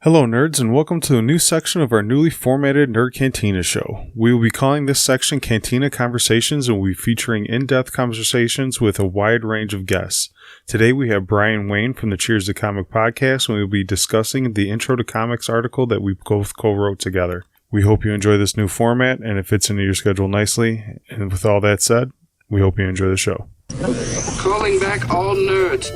Hello nerds, and welcome to a new section of our newly formatted Nerd Cantina show. We will be calling this section Cantina Conversations, and we'll be featuring in-depth conversations with a wide range of guests. Today we have Brian Wayne from the Cheers to Comic podcast, and we will be discussing the Intro to Comics article that we both co-wrote together. We hope you enjoy this new format, and it fits into your schedule nicely. And with all that said, we hope you enjoy the show. Calling back all nerds.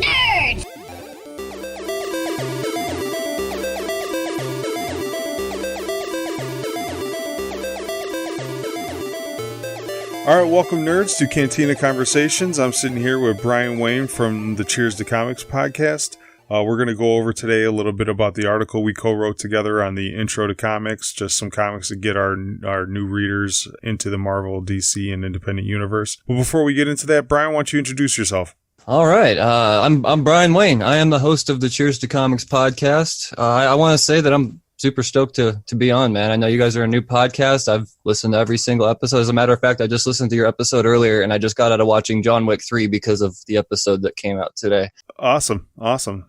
All right, welcome nerds to Cantina Conversations. I'm sitting here with Brian Wayne from the Cheers to Comics podcast. We're going to go over today a little bit about the article we co-wrote together on the Intro to Comics, just some comics to get our new readers into the Marvel, DC, and independent universe. But before we get into that, Brian, why don't you introduce yourself? All right, I'm Brian Wayne. I am the host of the Cheers to Comics podcast. I want to say that I'm super stoked to be on, man. I know you guys are a new podcast. I've listened to every single episode. As a matter of fact, I just listened to your episode earlier, and I just got out of watching John Wick 3 because of the episode that came out today. Awesome.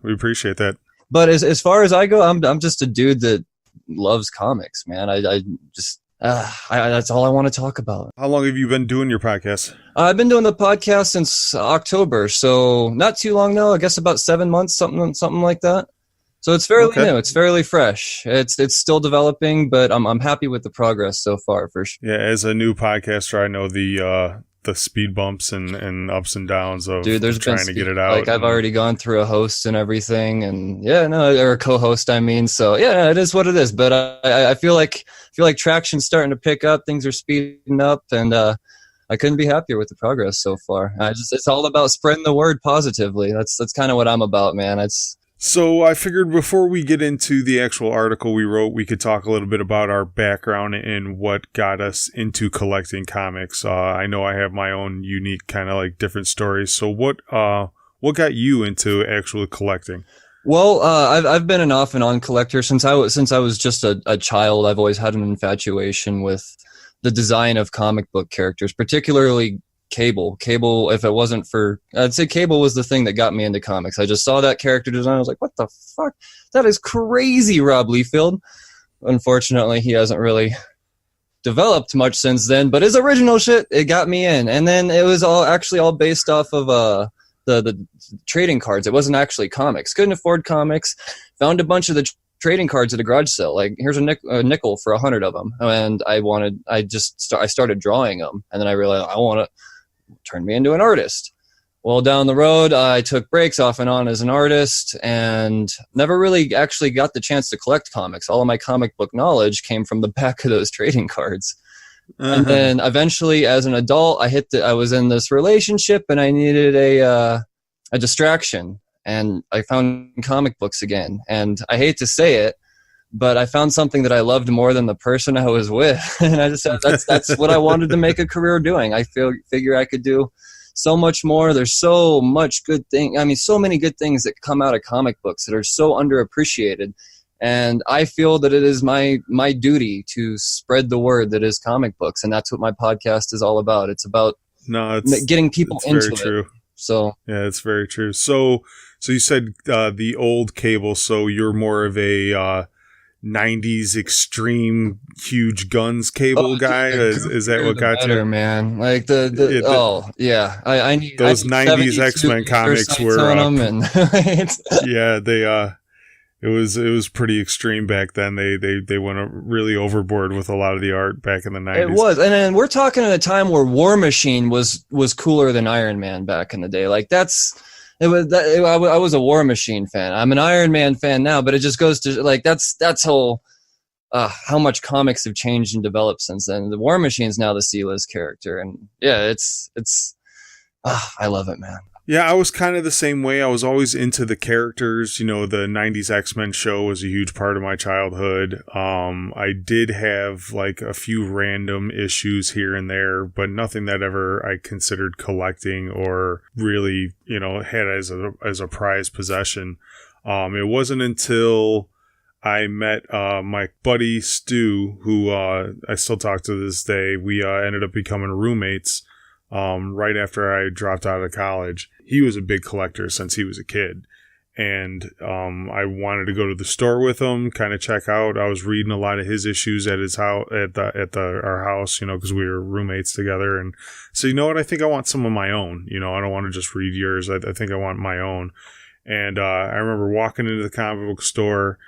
We appreciate that. But as far as I go, I'm just a dude that loves comics, man. I that's all I want to talk about. How long have you been doing your podcast? I've been doing the podcast since October, so not too long now. I guess about 7 months, something like that. So it's fairly new. It's fairly fresh. It's still developing, but I'm happy with the progress so far, for sure. Yeah, as a new podcaster, I know the speed bumps and ups and downs of trying to get it out. Like I've already gone through a host and everything, and or a co-host. I mean, so yeah, it is what it is. But I feel like traction's starting to pick up. Things are speeding up, and I couldn't be happier with the progress so far. It's all about spreading the word positively. That's kind of what I'm about, man. So I figured before we get into the actual article we wrote, we could talk a little bit about our background and what got us into collecting comics. I know I have my own unique kind of like different stories. So what got you into actually collecting? Well, I've been an off and on collector since I was just a child. I've always had an infatuation with the design of comic book characters, particularly Cable, if it wasn't for, I'd say Cable was the thing that got me into comics. I just saw that character design. I was like, what the fuck? That is crazy, Rob Liefeld. Unfortunately, he hasn't really developed much since then, but his original shit, it got me in. And then it was all based off of the trading cards. It wasn't actually comics. Couldn't afford comics. Found a bunch of the trading cards at a garage sale. Like, here's a nickel for 100 of them. And I started drawing them. And then I realized I want to turn me into an artist. Well, down the road, I took breaks off and on as an artist and never really actually got the chance to collect comics. All of my comic book knowledge came from the back of those trading cards. Uh-huh. And then eventually, as an adult, I was in this relationship and I needed a distraction. And I found comic books again. And I hate to say it, but I found something that I loved more than the person I was with. And I just said, that's what I wanted to make a career doing. I figure I could do so much more. There's so much good thing. I mean, so many good things that come out of comic books that are so underappreciated. And I feel that it is my duty to spread the word that is comic books. And that's what my podcast is all about. It's about getting people into it. True. So yeah, it's very true. So you said the old Cable, so you're more of a 90s extreme huge guns Cable guy? Is that what got you? Man, like I need those 90s X-Men comics were on them yeah, it was pretty extreme back then. They went really overboard with a lot of the art back in the 90s. It was, and then we're talking at a time where War Machine was cooler than Iron Man back in the day. Like I was a War Machine fan. I'm an Iron Man fan now, but it just goes to like that's how much comics have changed and developed since then. The War Machine's now the C-list character, and yeah, it's I love it, man. Yeah, I was kind of the same way. I was always into the characters. You know, the 90s X-Men show was a huge part of my childhood. I did have like a few random issues here and there, but nothing that ever I considered collecting or really, had as a prized possession. It wasn't until I met my buddy Stu, who I still talk to this day. We ended up becoming roommates right after I dropped out of college. He was a big collector since he was a kid. and I wanted to go to the store with him, kind of check out. I was reading a lot of his issues at his house, our house, because we were roommates together. And so, you know what? I think I want some of my own. I don't want to just read yours. I think I want my own. And I remember walking into the comic book store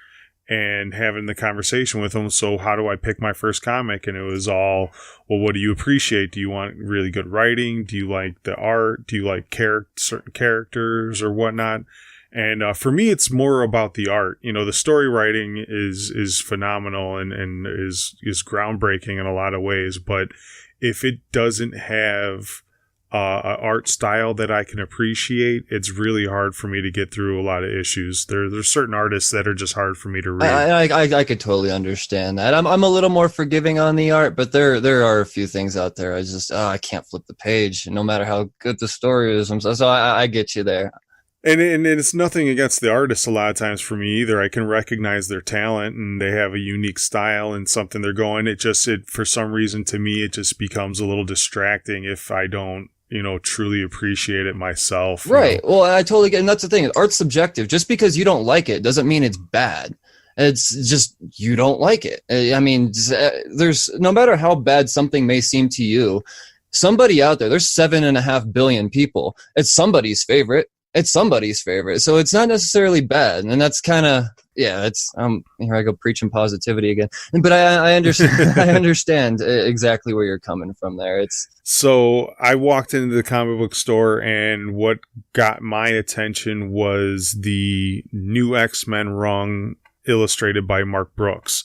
and having the conversation with him. So how do I pick my first comic? And it was all, well, what do you appreciate? Do you want really good writing? Do you like the art? Do you like certain characters or whatnot? And for me, it's more about the art. The story writing is phenomenal and is groundbreaking in a lot of ways. But if it doesn't have an art style that I can appreciate, it's really hard for me to get through a lot of issues. There's certain artists that are just hard for me to read. I could totally understand that. I'm a little more forgiving on the art, but there are a few things out there I can't flip the page, no matter how good the story is. So I get you there. And it's nothing against the artists a lot of times for me either. I can recognize their talent and they have a unique style and something they're going. It for some reason to me, it just becomes a little distracting if I don't, truly appreciate it myself. Right. Well, I totally get it. And that's the thing. Art's subjective. Just because you don't like it doesn't mean it's bad. It's just you don't like it. I mean, there's no matter how bad something may seem to you, somebody out there, there's 7.5 billion people. It's somebody's favorite. So it's not necessarily bad. And that's kind of, it's, here I go preaching positivity again. But I understand, I understand exactly where you're coming from there. So I walked into the comic book store and what got my attention was the new X-Men run illustrated by Mark Brooks.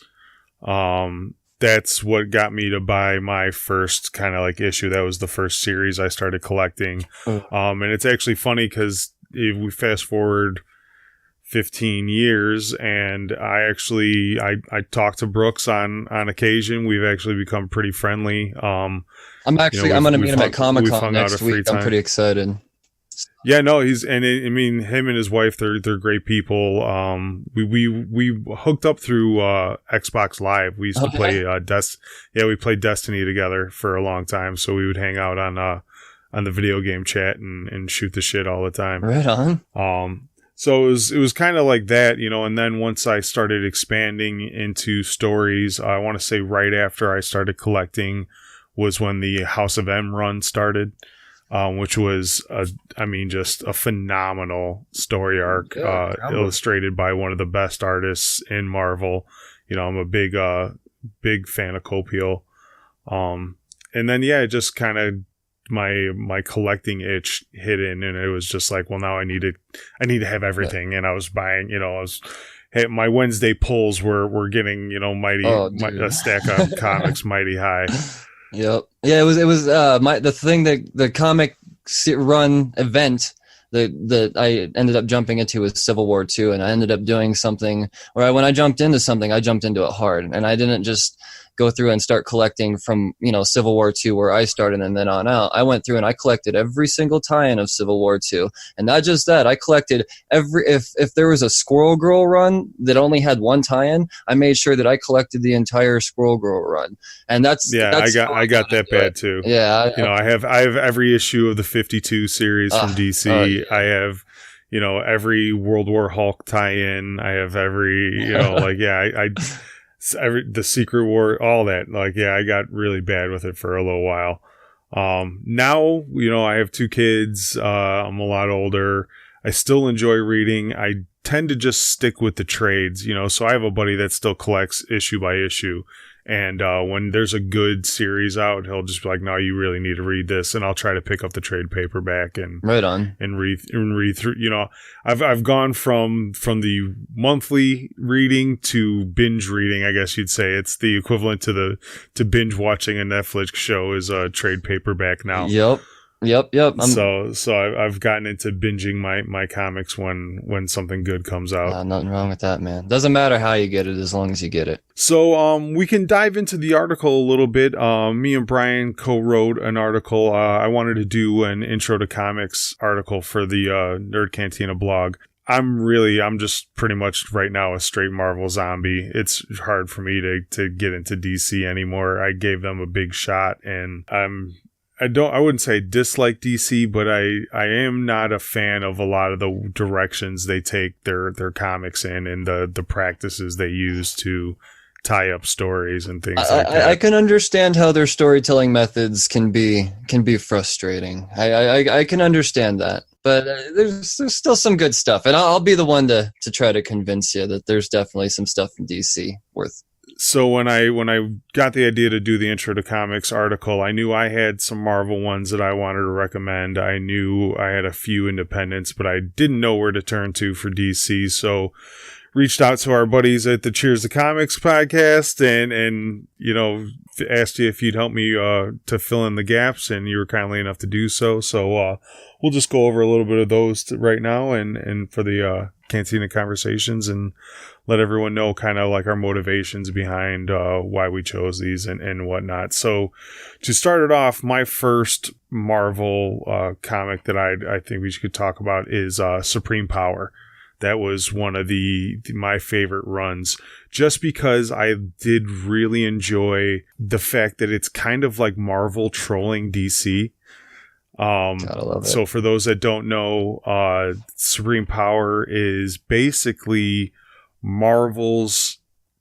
That's what got me to buy my first kind of like issue. That was the first series I started collecting. And it's actually funny because if we fast forward 15 years and I talked to Brooks on occasion. We've actually become pretty friendly. I'm going to meet him at Comic-Con next week. I'm pretty excited. Yeah, no, him and his wife, they're great people. We hooked up through Xbox Live. We used to play we played Destiny together for a long time. So we would hang out on the video game chat and shoot the shit all the time. Right on. So it was kind of like that, and then once I started expanding into stories, I want to say right after I started collecting was when the House of M run started. Which was, just a phenomenal story arc, illustrated by one of the best artists in Marvel. I'm a big fan of Copiel. And then, it just kind of, my collecting itch hit in, and it was just like, well, now I need to have everything. And I was buying, my Wednesday pulls were getting, a stack of comics mighty high. Yep. Yeah, it was the thing that the comic run event that I ended up jumping into was Civil War II, and I ended up doing something where when I jumped into something, I jumped into it hard, and I didn't just go through and start collecting from Civil War II where I started and then on out. I went through and I collected every single tie-in of Civil War II, and not just that, I collected if there was a Squirrel Girl run that only had one tie-in, I made sure that I collected the entire Squirrel Girl run, and I got that bad too. Yeah, I have every issue of the 52 series from DC. I have every World War Hulk tie-in. I have every the Secret War, all that. I got really bad with it for a little while. Now, I have 2 kids. I'm a lot older. I still enjoy reading. I tend to just stick with the trades, so I have a buddy that still collects issue by issue. And when there's a good series out, he'll just be like, no, you really need to read this. And I'll try to pick up the trade paperback and read through. I've gone from the monthly reading to binge reading, I guess you'd say. It's the equivalent to binge watching a Netflix show is a trade paperback now. Yep. So I've gotten into binging my comics when something good comes out. Nothing wrong with that, man. Doesn't matter how you get it as long as you get it. So we can dive into the article a little bit. Me and Brian co-wrote an article. I wanted to do an intro to comics article for the Nerd Cantina blog. I'm just pretty much right now a straight Marvel zombie. It's hard for me to get into DC anymore. I gave them a big shot, and I wouldn't say dislike DC, but I am not a fan of a lot of the directions they take their comics in, and the practices they use to tie up stories and things like that. I can understand how their storytelling methods can be frustrating. I can understand that, but there's still some good stuff, and I'll be the one to try to convince you that there's definitely some stuff in DC worth. So when I got the idea to do the Intro to Comics article, I knew I had some Marvel ones that I wanted to recommend. I knew I had a few independents, but I didn't know where to turn to for DC. So reached out to our buddies at the Cheers to Comics podcast and asked you if you'd help me to fill in the gaps, and you were kindly enough to do so. So we'll just go over a little bit of those right now and for the Cantina Conversations, and let everyone know kind of like our motivations behind why we chose these and whatnot. So to start it off, my first Marvel comic that I think we should talk about is Supreme Power. That was one of my favorite runs, just because I did really enjoy the fact that it's kind of like Marvel trolling DC. Gotta love it. So for those that don't know, Supreme Power is basically Marvel's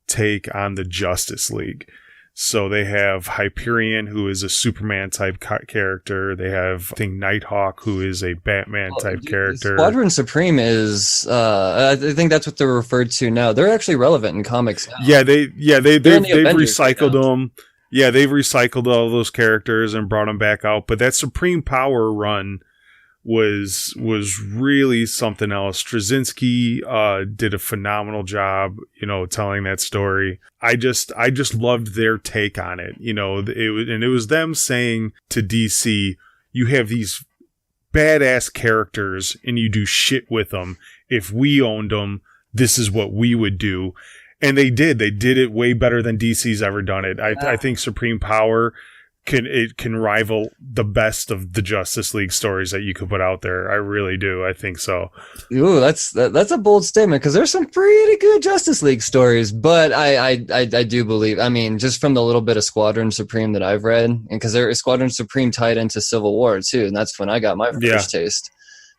take on the Justice League. So they have Hyperion, who is a Superman type character. They have, I think, Nighthawk, who is a Batman type character. Squadron Supreme is, I think that's what they're referred to now. They're actually relevant in comics now. Yeah, they've recycled them. Yeah, they've recycled all those characters and brought them back out. But that Supreme Power run was really something else. Straczynski did a phenomenal job, telling that story. I just loved their take on it. It was them saying to DC, you have these badass characters and you do shit with them. If we owned them, this is what we would do. And they did. They did it way better than DC's ever done it. I think Supreme Power can rival the best of the Justice League stories that you could put out there. I really do. I think so. Ooh, that's a bold statement, because there's some pretty good Justice League stories. But I do believe, I mean, just from the little bit of Squadron Supreme that I've read, and because there is Squadron Supreme tied into Civil War too, and that's when I got my first taste.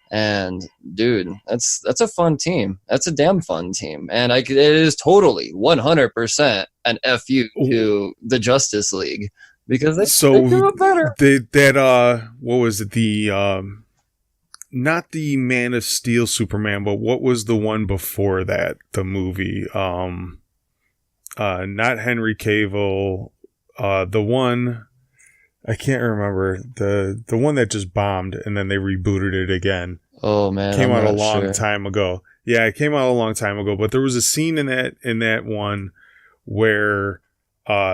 And dude, that's a fun team. That's a damn fun team. And it is totally 100% an FU to the Justice League, because they do it better. What was it? Not the Man of Steel Superman, but what was the one before that? The movie, not Henry Cavill, the one, I can't remember, the one that just bombed and then they rebooted it again. Oh man, came out a long time ago. Yeah, it came out a long time ago. But there was a scene in that one where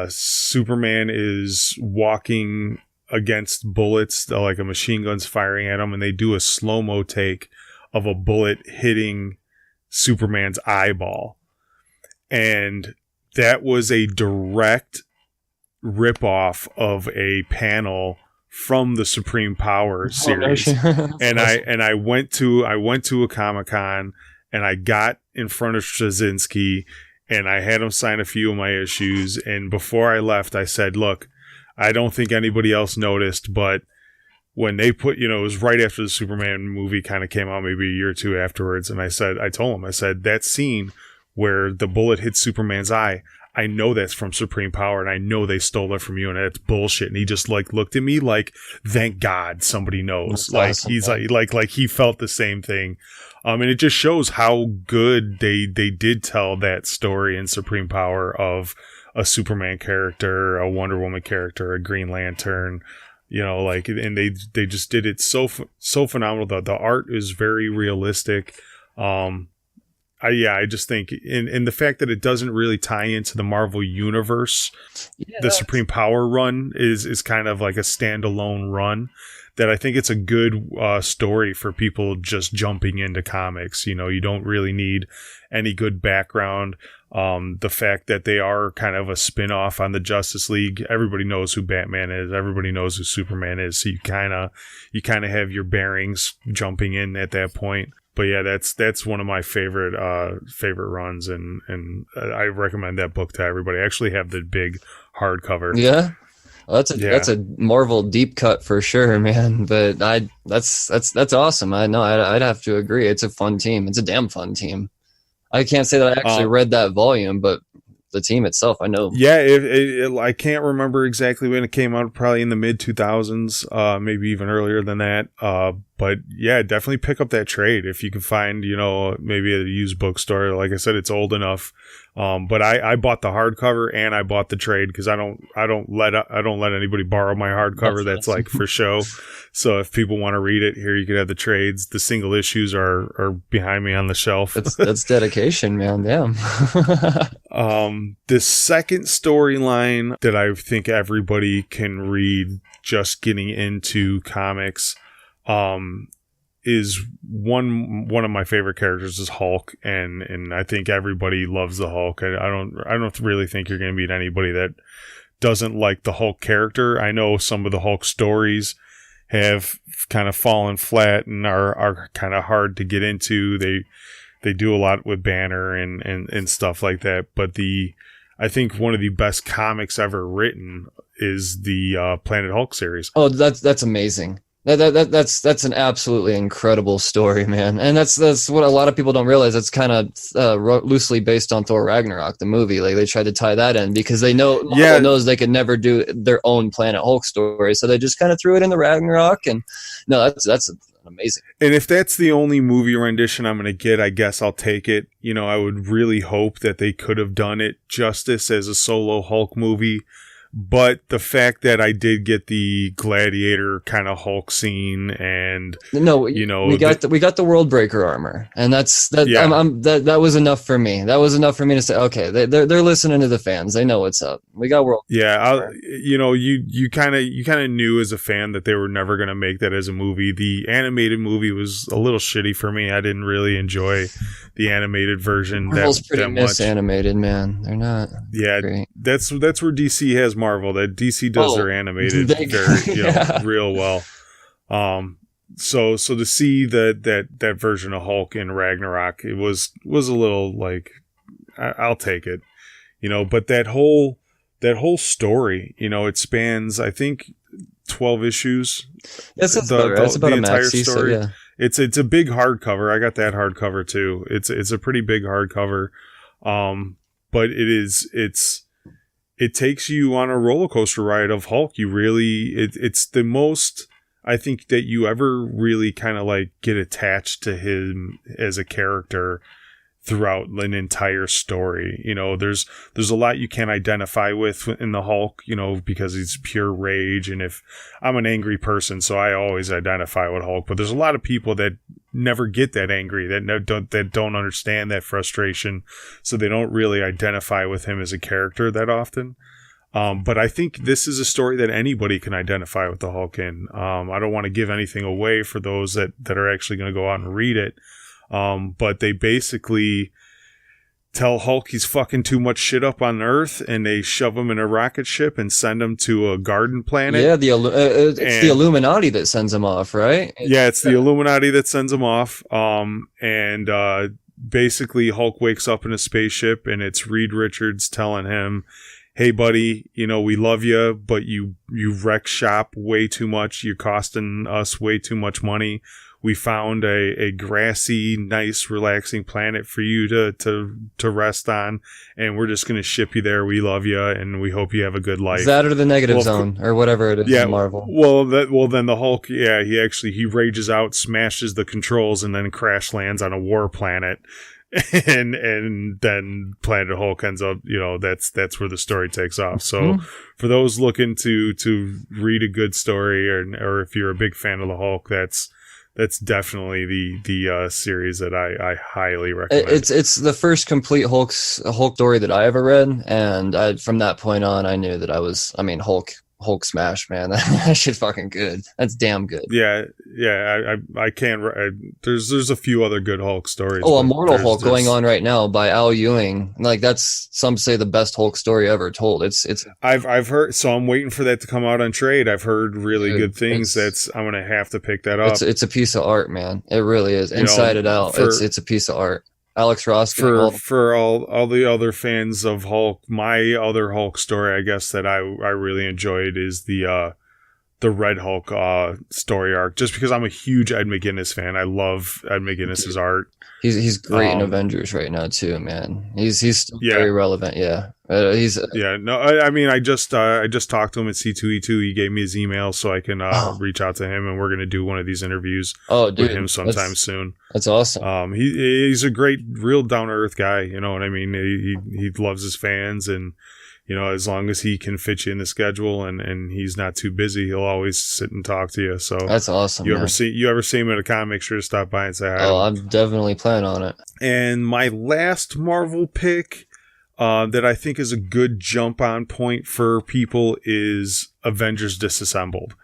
Superman is walking against bullets, like a machine gun's firing at him, and they do a slow-mo take of a bullet hitting Superman's eyeball. And that was a direct rip-off of a panel from the Supreme Power series. And I went to a Comic-Con, and I got in front of Straczynski, and I had him sign a few of my issues. And before I left, I said, look, I don't think anybody else noticed, but when they put, it was right after the Superman movie kind of came out, maybe a year or two afterwards. And I told him, that scene where the bullet hits Superman's eye, I know that's from Supreme Power, and I know they stole it from you, and that's bullshit. And he just looked at me like, thank God somebody knows. That's awesome, he's like he felt the same thing. And it just shows how good they did tell that story in Supreme Power of a Superman character, a Wonder Woman character, a Green Lantern, and they just did it so phenomenal. The art is very realistic. I just think in the fact that it doesn't really tie into the Marvel universe, the Supreme Power run is kind of like a standalone run, that I think it's a good story for people just jumping into comics. You don't really need any good background. The fact that they are kind of a spin-off on the Justice League, everybody knows who Batman is, everybody knows who Superman is, so you kind of have your bearings jumping in at that point. But yeah, that's one of my favorite runs, and I recommend that book to everybody. I actually have the big hardcover. Yeah. Well, Yeah. that's a Marvel deep cut for sure, man. But that's awesome. I'd have to agree. It's a fun team. It's a damn fun team. I can't say that I actually read that volume, but the team itself, I know. Yeah, I can't remember exactly when it came out. Probably in the mid 2000s, maybe even earlier than that. But yeah, definitely pick up that trade if you can find, maybe at a used bookstore. Like I said, it's old enough. But I bought the hardcover and I bought the trade because I don't let anybody borrow my hardcover. That's like for show. So if people want to read it, here you could have the trades. The single issues are behind me on the shelf. That's dedication, man. Damn. The second storyline that I think everybody can read just getting into comics, is one of my favorite characters is Hulk, and I think everybody loves the Hulk. I don't really think you're going to meet anybody that doesn't like the Hulk character. I know some of the Hulk stories have kind of fallen flat and are kind of hard to get into. They do a lot with Banner and stuff like that. But I think one of the best comics ever written is the Planet Hulk series. Oh, that's amazing. That's an absolutely incredible story, man. And that's what a lot of people don't realize. It's kind of loosely based on Thor Ragnarok, the movie. Like they tried to tie that in because they knows they could never do their own Planet Hulk story, so they just kind of threw it in the Ragnarok. And no, that's amazing. And if that's the only movie rendition I'm going to get, I guess I'll take it. I would really hope that they could have done it justice as a solo Hulk movie. But the fact that I did get the Gladiator kind of Hulk scene, and we got the World Breaker armor, and that. Yeah. That was enough for me. That was enough for me to say, okay, they're listening to the fans. They know what's up. We got World. Yeah, you kind of knew as a fan that they were never going to make that as a movie. The animated movie was a little shitty for me. I didn't really enjoy the animated version. Marvel's pretty that much. Misanimated, man. They're not. Yeah, great. That's where DC has Marvel. That DC does their animated real well. So to see that version of Hulk in Ragnarok, it was a little like I'll take it, But that whole story, it spans I think 12 issues. That's about a entire maxi, story. so yeah. It's a big hardcover. I got that hardcover too. It's a pretty big hardcover. But it takes you on a roller coaster ride of Hulk. It's the most, I think, that you ever really kind of like get attached to him as a character throughout an entire story. There's a lot you can identify with in the Hulk, because he's pure rage. And if I'm an angry person, so I always identify with Hulk, but there's a lot of people that never get that angry, that don't understand that frustration. So they don't really identify with him as a character that often. But I think this is a story that anybody can identify with the Hulk in. I don't want to give anything away for those that are actually going to go out and read it. But they basically tell Hulk he's fucking too much shit up on Earth, and they shove him in a rocket ship and send him to a garden planet. Yeah, it's the Illuminati that sends him off, right? It's the Illuminati that sends him off. Basically Hulk wakes up in a spaceship, and it's Reed Richards telling him, hey buddy, we love you, but you wreck shop way too much. You're costing us way too much money. We found a grassy, nice, relaxing planet for you to rest on, and we're just going to ship you there. We love you, and we hope you have a good life. That or the negative zone, or whatever it is in Marvel. Then the Hulk, he rages out, smashes the controls, and then crash lands on a war planet. And then Planet Hulk ends up, that's where the story takes off. So for those looking to read a good story, or if you're a big fan of the Hulk, that's definitely the series that I highly recommend. It's the first complete Hulk story that I ever read, and from that point on, I knew that Hulk smash, man. That shit fucking good. That's damn good. Yeah. I can't. There's a few other good Hulk stories. Oh, Immortal Hulk going on right now by Al Ewing. Like that's some say the best Hulk story ever told. It's. I've heard. So I'm waiting for that to come out on trade. I've heard really good things. I'm gonna have to pick that up. It's a piece of art, man. It really is. Inside it out. It's a piece of art. Alex Ross. For all the other fans of Hulk, my other Hulk story, I guess, that I really enjoyed is the Red Hulk story arc, just because I'm a huge Ed McGuinness fan. I love Ed McGuinness's art. He's great in Avengers right now too, man. He's still very relevant. Yeah, I mean, I just talked to him at C2E2. He gave me his email so I can reach out to him, and we're gonna do one of these interviews with him sometime soon. That's awesome. He's a great, real down to earth guy. You know what I mean? He loves his fans, and you know, as long as he can fit you in the schedule and he's not too busy, he'll always sit and talk to you. So that's awesome. You ever see him at a con, make sure to stop by and say hi. Oh, I'm definitely planning on it. And my last Marvel pick that I think is a good jump on point for people is Avengers Disassembled,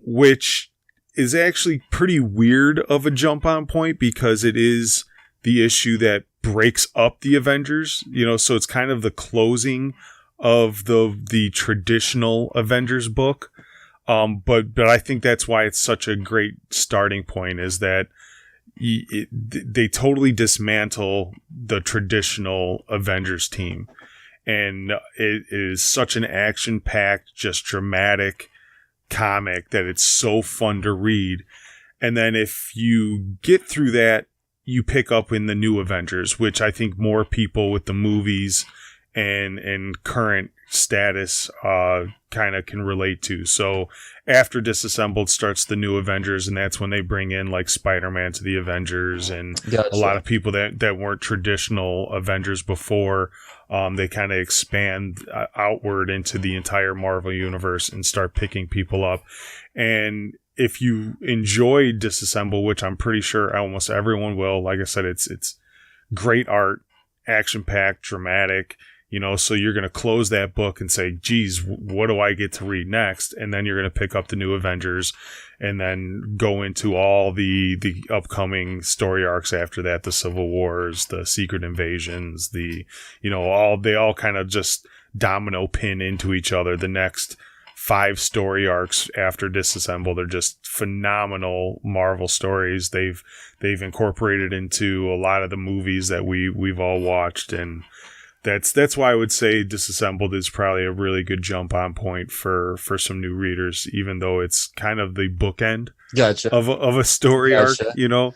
which is actually pretty weird of a jump on point because it is the issue that breaks up the Avengers, you know, so it's kind of the closing of the traditional Avengers book. But I think that's why it's such a great starting point, is that they totally dismantle the traditional Avengers team. And it is such an action-packed, just dramatic comic that it's so fun to read. And then if you get through that, you pick up in the New Avengers, which I think more people with the movies and current status kind of can relate to. So after Disassembled starts the New Avengers, and that's when they bring in like Spider-Man to the Avengers and a lot of people that weren't traditional Avengers before. They kind of expand outward into the entire Marvel universe and start picking people up. And if you enjoy Disassemble, which I'm pretty sure almost everyone will, like I said, it's great art, action-packed, dramatic, you know, so you're going to close that book and say, geez, what do I get to read next? And then you're going to pick up the New Avengers and then go into all the upcoming story arcs after that, the Civil Wars, the Secret Invasions, they all kind of just domino pin into each other. The next 5 story arcs after Disassembled are just phenomenal Marvel stories. They've incorporated into a lot of the movies that we've all watched, and that's why I would say Disassembled is probably a really good jump on point for some new readers, even though it's kind of the bookend of a story arc, you know.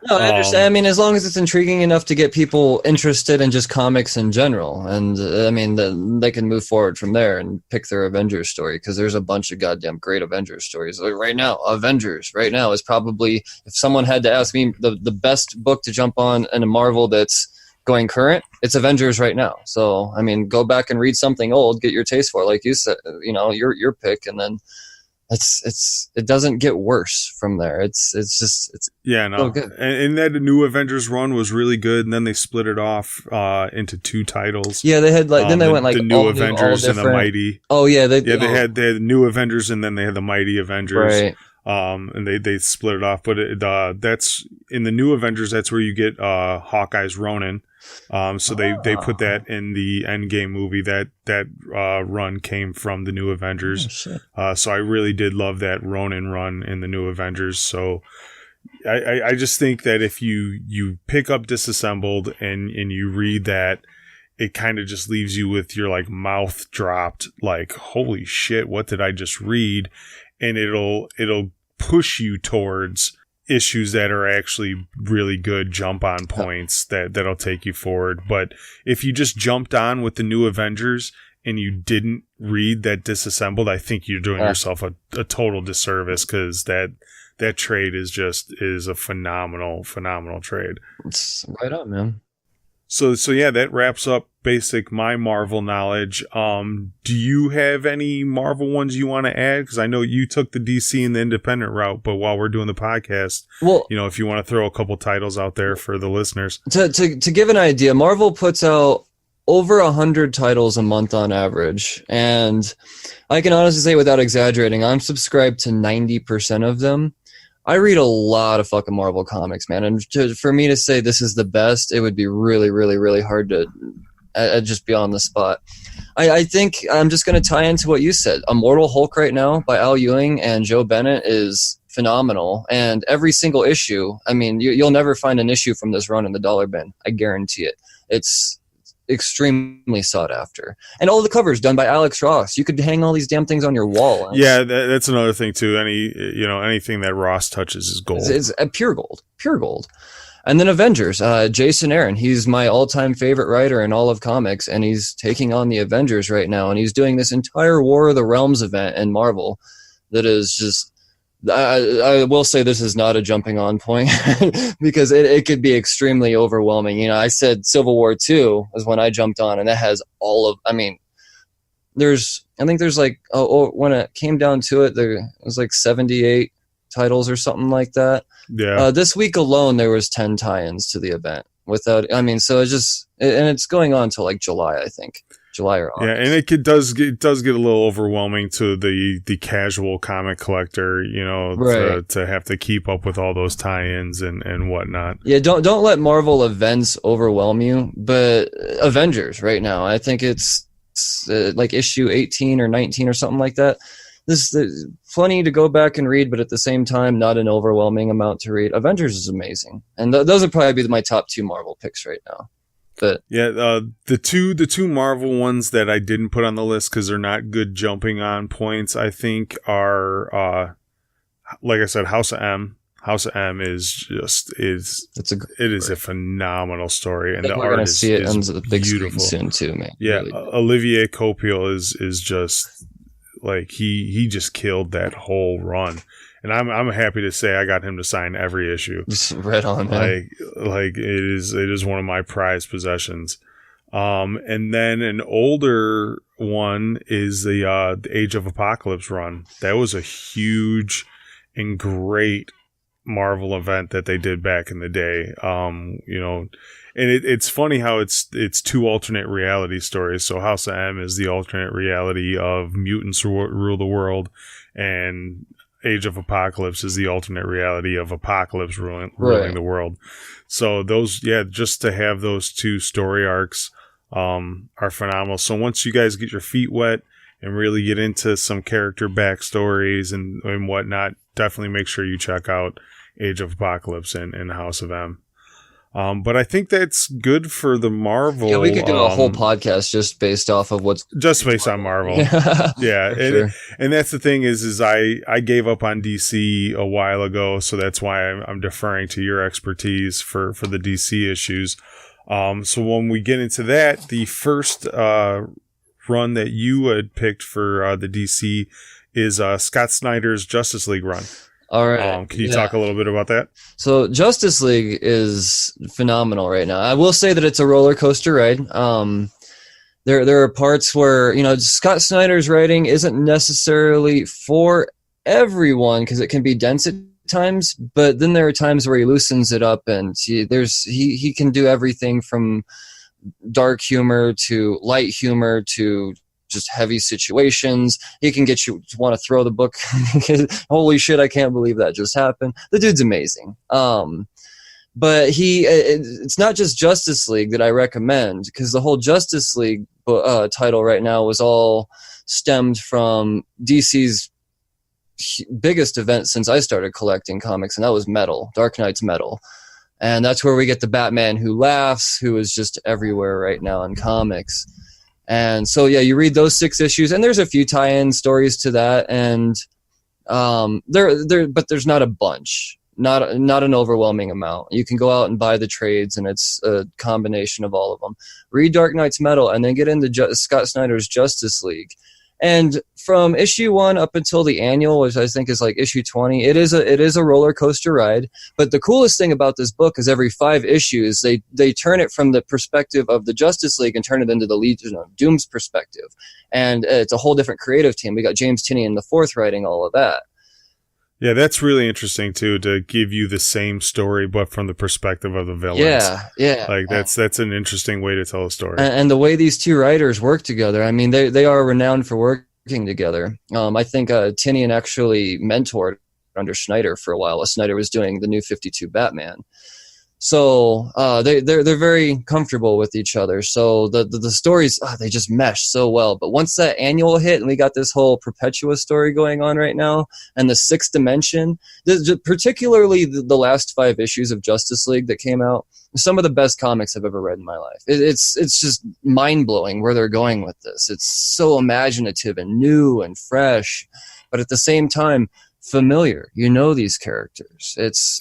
No, I understand. I mean, as long as it's intriguing enough to get people interested in just comics in general. And, I mean, they can move forward from there and pick their Avengers story, because there's a bunch of goddamn great Avengers stories. Like right now, Avengers right now is probably, if someone had to ask me the best book to jump on in a Marvel that's going current, it's Avengers right now. So, I mean, go back and read something old, get your taste for it, like you said, you know, your pick, and then it doesn't get worse from there. It's so good. And that New Avengers run was really good, and then they split it off into 2 titles. Yeah, they had like then they went like the New Avengers and the Mighty. Oh yeah, they had the New Avengers, and then they had the Mighty Avengers. Right. And they split it off, but that's in the New Avengers. That's where you get Hawkeye's Ronin. So they put that in the Endgame movie. That run came from the New Avengers. So I really did love that Ronin run in the New Avengers. So I just think that if you pick up Disassembled and you read that, it kind of just leaves you with your like mouth dropped, like, holy shit, what did I just read? And it'll push you towards issues that are actually really good jump on points that'll take you forward. But if you just jumped on with the New Avengers and you didn't read that Disassembled, I think you're doing yourself a total disservice, because that trade is a phenomenal trade. It's right on, man. So yeah, that wraps up my Marvel knowledge. Do you have any Marvel ones you want to add? Because I know you took the DC and the independent route, but while we're doing the podcast, well, you know, if you want to throw a couple titles out there for the listeners. To give an idea, Marvel puts out over 100 titles a month on average, and I can honestly say, without exaggerating, I'm subscribed to 90% of them. I read a lot of fucking Marvel comics, man, and for me to say this is the best, it would be really, really, really hard to just be on the spot. I think I'm just going to tie into what you said. Immortal Hulk right now by Al Ewing and Joe Bennett is phenomenal. And every single issue, I mean, you'll never find an issue from this run in the dollar bin. I guarantee it. It's extremely sought after, and all the covers done by Alex Ross. You could hang all these damn things on your wall. Yeah, that's another thing too. Anything that Ross touches is gold. It's pure gold. And then Avengers, Jason Aaron, he's my all-time favorite writer in all of comics, and he's taking on the Avengers right now, and he's doing this entire War of the Realms event in Marvel that is just, I will say this is not a jumping on point because it could be extremely overwhelming. You know, I said Civil War 2 is when I jumped on, and that has I think there's like, when it came down to it, there was like 78 titles or something like that. Yeah. This week alone, there was 10 tie-ins to the event so it's going on till like July, I think. July or August. Yeah, and it does get a little overwhelming to the casual comic collector, right. to have to keep up with all those tie-ins and whatnot. Yeah, don't let Marvel events overwhelm you, but Avengers right now, I think it's like issue 18 or 19 or something like that. There's plenty to go back and read, but at the same time, not an overwhelming amount to read. Avengers is amazing, and those would probably be my top 2 Marvel picks right now. But yeah, the two Marvel ones that I didn't put on the list because they're not good jumping on points, I think, are like I said, House of M. House of M is a phenomenal story, and the art is see it on the big beautiful. Screen soon too, man. Yeah, really. Olivier Coipel is just like he just killed that whole run. And I'm happy to say I got him to sign every issue. Just right on, man. Like it is one of my prized possessions. And then an older one is the Age of Apocalypse run. That was a huge and great Marvel event that they did back in the day. And it's funny how it's 2 alternate reality stories. So House of M is the alternate reality of mutants rule the world, and Age of Apocalypse is the alternate reality of Apocalypse ruling the world. So those, just to have those 2 story arcs are phenomenal. So once you guys get your feet wet and really get into some character backstories and whatnot, definitely make sure you check out Age of Apocalypse and House of M. But I think that's good for the Marvel. Yeah, we could do a whole podcast just based off of just based on Marvel. Yeah, and that's the thing is I gave up on DC a while ago, so that's why I'm deferring to your expertise for the DC issues. So when we get into that, the first run that you had picked for the DC is Scott Snyder's Justice League run. All right. Can you talk a little bit about that? So Justice League is phenomenal right now. I will say that it's a roller coaster ride. There are parts where, Scott Snyder's writing isn't necessarily for everyone because it can be dense at times, but then there are times where he loosens it up and he can do everything from dark humor to light humor to just heavy situations. He can get you to want to throw the book. Holy shit, I can't believe that just happened. The dude's amazing. But it's not just Justice League that I recommend, because the whole Justice League title right now was all stemmed from DC's biggest event since I started collecting comics, and that was Metal, Dark Knight's Metal. And that's where we get the Batman Who Laughs, who is just everywhere right now in comics. And so, you read those 6 issues, and there's a few tie-in stories to that, and but there's not a bunch, not an overwhelming amount. You can go out and buy the trades, and it's a combination of all of them. Read Dark Knight's Metal, and then get into Scott Snyder's Justice League. And from issue 1 up until the annual, which I think is like issue 20, it is a roller coaster ride. But the coolest thing about this book is every 5 issues, they turn it from the perspective of the Justice League and turn it into the Legion of Doom's perspective. And it's a whole different creative team. We got James Tynion IV writing all of that. Yeah, that's really interesting too, to give you the same story but from the perspective of the villains. Yeah. Like that's an interesting way to tell a story. And the way these 2 writers work together, I mean, they are renowned for working together. I think Tynion actually mentored under Snyder for a while. Snyder was doing the New 52 Batman. So they're very comfortable with each other. So the stories, they just mesh so well. But once that annual hit and we got this whole Perpetua story going on right now, and the Sixth Dimension, particularly the last 5 issues of Justice League that came out, some of the best comics I've ever read in my life. It's just mind blowing where they're going with this. It's so imaginative and new and fresh, but at the same time familiar. You know these characters. It's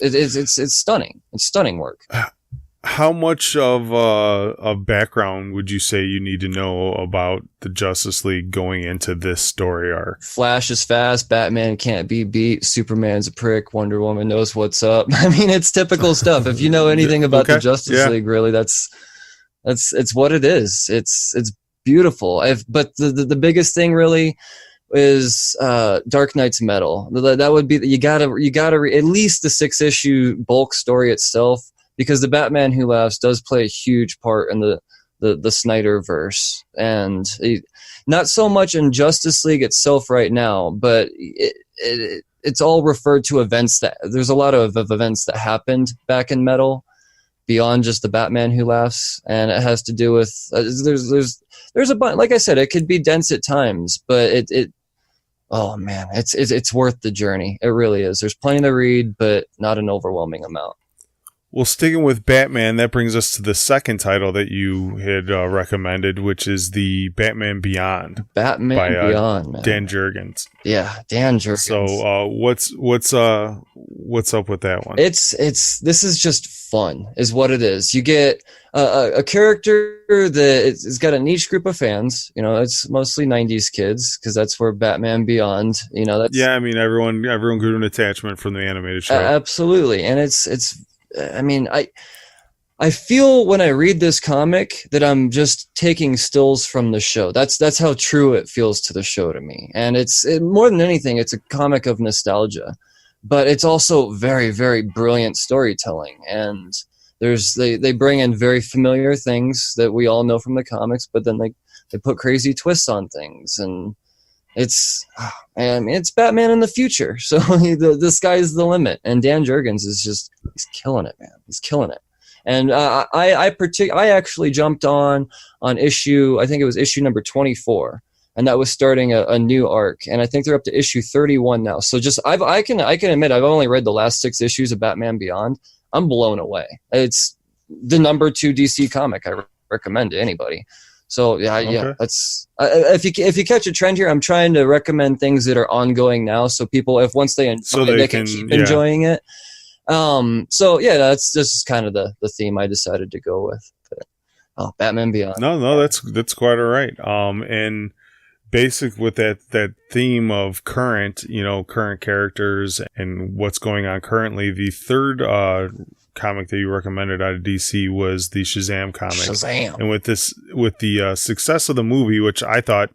stunning. It's stunning work. How much of a background would you say you need to know about the Justice League going into this story arc? Flash is fast, Batman can't be beat, Superman's a prick, Wonder Woman knows what's up. I mean, it's typical stuff. If you know anything about the Justice League, really, that's what it is. It's beautiful. But the biggest thing really is Dark Knight's Metal. That would be you gotta at least the 6-issue bulk story itself, because the Batman Who Laughs does play a huge part in the Snyderverse, and not so much in Justice League itself right now, but it's all referred to events that there's a lot of events that happened back in Metal beyond just the Batman Who Laughs, and it has to do with there's a bunch. Like I said, it could be dense at times, but oh man, it's worth the journey. It really is. There's plenty to read, but not an overwhelming amount. Well, sticking with Batman, that brings us to the second title that you had recommended, which is the Batman Beyond. Batman Beyond, man. Dan Jurgens. Yeah, Dan Jurgens. So, what's up with that one? This is just fun, is what it is. You get a character that has got a niche group of fans. You know, it's mostly '90s kids, because that's where Batman Beyond. You know, that's I mean, everyone grew an attachment from the animated show. Absolutely, and it's. I mean, I feel when I read this comic that I'm just taking stills from the show. That's how true it feels to the show to me. And more than anything, it's a comic of nostalgia, but it's also very, very brilliant storytelling. And they bring in very familiar things that we all know from the comics, but then they put crazy twists on things, and it's Batman in the future, so the sky's the limit, and Dan Jurgens he's killing it, man. He's killing it. And I actually jumped on issue, I think it was issue number 24, and that was starting a new arc, and I think they're up to issue 31 now. So I can admit I've only read the last 6 issues of Batman Beyond. I'm blown away. It's the number 2 DC comic I recommend to anybody. So yeah, that's if you catch a trend here, I'm trying to recommend things that are ongoing now, so people, once they enjoy it, they can keep enjoying it. So yeah, that's just kind of the theme I decided to go with. But, Batman Beyond. No, that's quite all right. And basic with that theme of current characters and what's going on currently. The third comic that you recommended out of DC was the Shazam comic. Shazam. And with the success of the movie, which I thought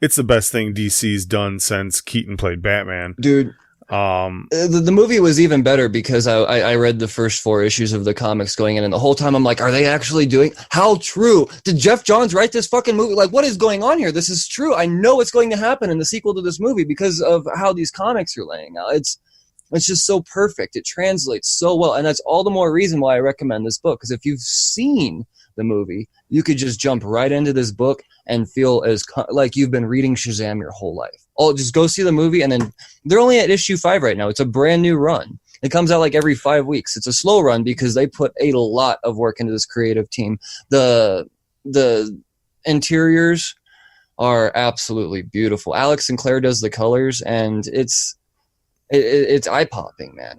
it's the best thing DC's done since Keaton played Batman. Dude. The movie was even better because I read the first 4 issues of the comics going in, and the whole time I'm like, are they actually doing? How true? Did Jeff Johns write this fucking movie? Like, what is going on here? This is true. I know it's going to happen in the sequel to this movie because of how these comics are laying out. It's just so perfect. It translates so well, and that's all the more reason why I recommend this book, because if you've seen the movie, you could just jump right into this book and feel like you've been reading Shazam your whole life. Just go see the movie, and then they're only at issue 5 right now. It's a brand new run. It comes out like every 5 weeks. It's a slow run because they put a lot of work into this creative team. The interiors are absolutely beautiful. Alex Sinclair does the colors, and it's eye-popping, man.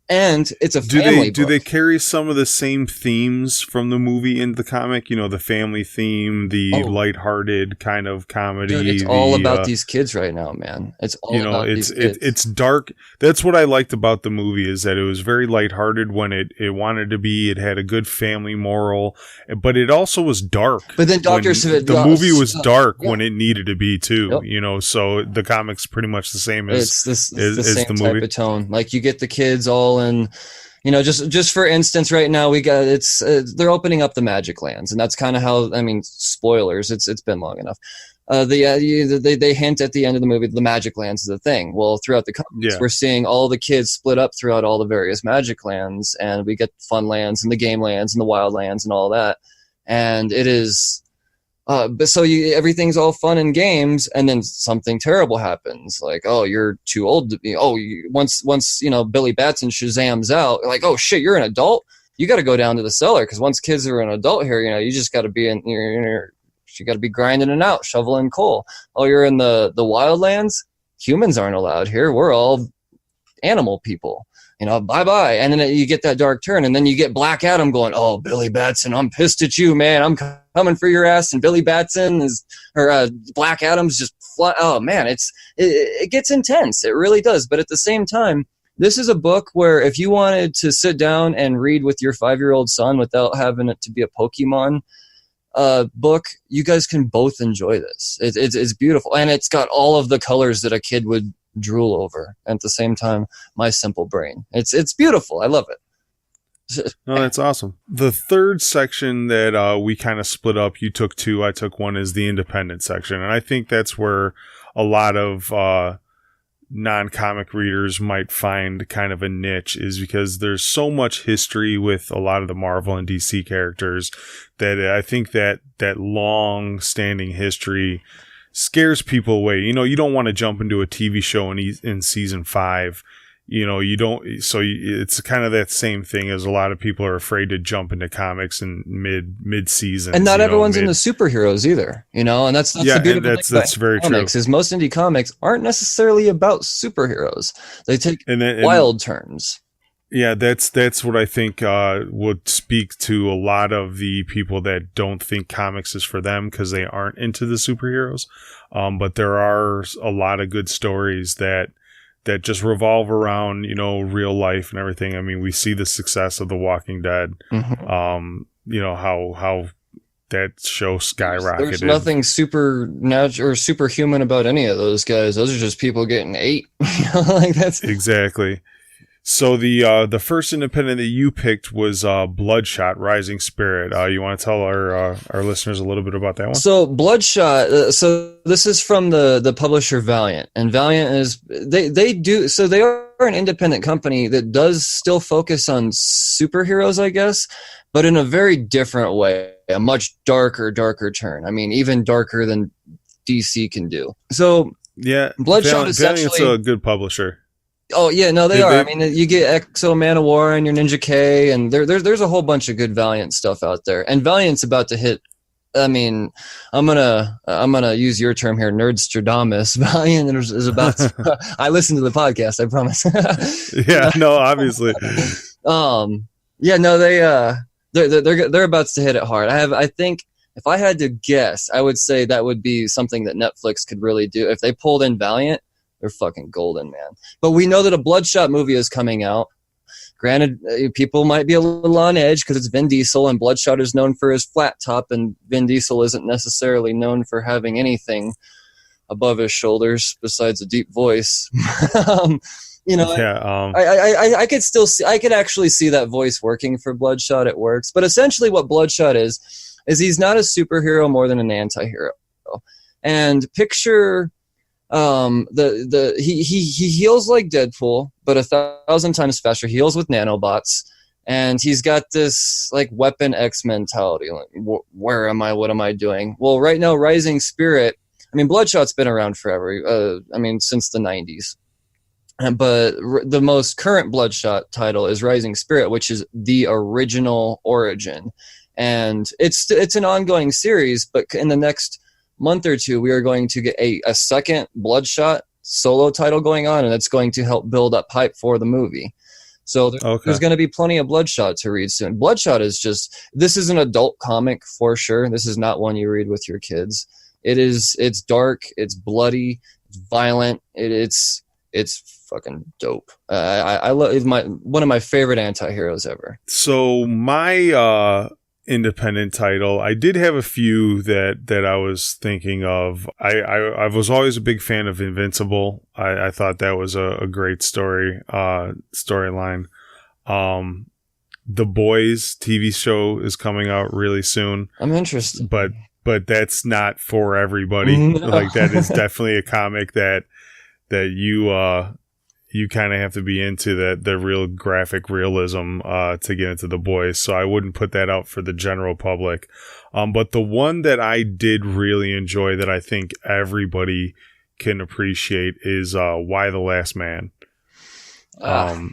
And it's a family book. Do they carry some of the same themes from the movie into the comic? You know, the family theme, the lighthearted kind of comedy. Dude, it's all about these kids right now, man. It's all about these kids. It's dark. That's what I liked about the movie, is that it was very lighthearted when it wanted to be. It had a good family moral, but it also was dark. But then the movie was dark when it needed to be too. Yep. You know, so the comic's pretty much the same as the same the movie type of tone. Like, you get the kids all. And just for instance, right now we got they're opening up the Magic Lands, and that's kind of how, I mean, spoilers, it's been long enough. They hint at the end of the movie the Magic Lands is a thing. Well, throughout the comics, we're seeing all the kids split up throughout all the various Magic Lands, and we get Fun Lands and the Game Lands and the Wild Lands and all that. And it is, but so everything's all fun and games, and then something terrible happens. Like, oh, you're too old to be. Oh, once Billy Batson Shazams out, like, oh shit, you're an adult. You got to go down to the cellar because once kids are an adult here, you just got to be in your. You got to be grinding it out, shoveling coal. Oh, you're in the wildlands? Humans aren't allowed here. We're all animal people. Bye-bye. And then you get that dark turn, and then you get Black Adam going, oh, Billy Batson, I'm pissed at you, man. I'm coming for your ass. And Billy Batson Black Adam's just fly. Oh, man, it gets intense. It really does. But at the same time, this is a book where if you wanted to sit down and read with your 5-year-old son without having it to be a Pokemon book, you guys can both enjoy this. It's beautiful, and it's got all of the colors that a kid would drool over. At the same time, my simple brain, it's beautiful. I love it. No, that's awesome. The third section that we kind of split up, you took 2, I took 1, is the independent section, and I think that's where a lot of non-comic readers might find kind of a niche, is because there's so much history with a lot of the Marvel and DC characters that I think that long-standing history scares people away. You don't want to jump into a TV show in season 5. You don't. So it's kind of that same thing as a lot of people are afraid to jump into comics in mid-season. And not everyone's into superheroes either, and that's the beautiful thing that's very comics, true. Is most indie comics aren't necessarily about superheroes. They take wild turns. Yeah, that's what I think would speak to a lot of the people that don't think comics is for them because they aren't into the superheroes. But there are a lot of good stories that just revolve around, real life and everything. I mean, we see the success of The Walking Dead. Mm-hmm. How that show skyrocketed. There's nothing supernatural or superhuman about any of those guys. Those are just people getting ate. That's exactly. So the first independent that you picked was Bloodshot: Rising Spirit. You want to tell our listeners a little bit about that one? So Bloodshot. So this is from the publisher Valiant, and Valiant is they are an independent company that does still focus on superheroes, I guess, but in a very different way, a much darker turn. I mean, even darker than DC can do. So yeah, Bloodshot is Valiant's a good publisher. Oh yeah, no, they are. I mean, you get Exo Man of War and your Ninja K, and there's a whole bunch of good Valiant stuff out there. And Valiant's about to hit. I mean, I'm gonna use your term here, Nerdstradamus. Valiant is about. I listen to the podcast. I promise. Yeah. No. Obviously. Yeah. No. They're about to hit it hard. I think if I had to guess, I would say that would be something that Netflix could really do if they pulled in Valiant. They're fucking golden, man. But we know that a Bloodshot movie is coming out. Granted, people might be a little on edge because it's Vin Diesel, and Bloodshot is known for his flat top, and Vin Diesel isn't necessarily known for having anything above his shoulders besides a deep voice. I could actually see that voice working for Bloodshot. It works. But essentially what Bloodshot is he's not a superhero more than an anti-hero. And picture... he heals like Deadpool, but 1,000 times faster. He heals with nanobots, and he's got this like Weapon X mentality. Like, where am I? What am I doing? Well, right now, Rising Spirit. I mean, Bloodshot's been around forever. Since the 90s. But the most current Bloodshot title is Rising Spirit, which is the original origin, and it's an ongoing series. But in the next month or two, we are going to get a second Bloodshot solo title going on, and it's going to help build up hype for the movie. So there's going to be plenty of Bloodshot to read soon. Bloodshot is this is an adult comic for sure. This is not one you read with your kids. It's dark, it's bloody, it's violent, it's fucking dope. I love one of my favorite anti-heroes ever. So my independent title, I did have a few that I was thinking of. I was always a big fan of Invincible. I thought that was a great storyline. The Boys TV show is coming out really soon. I'm interested, but but that's not for everybody. No. Like, that is definitely a comic that you kind of have to be into the real graphic realism to get into The Boys. So I wouldn't put that out for the general public. But the one that I did really enjoy that I think everybody can appreciate is Why the Last Man. I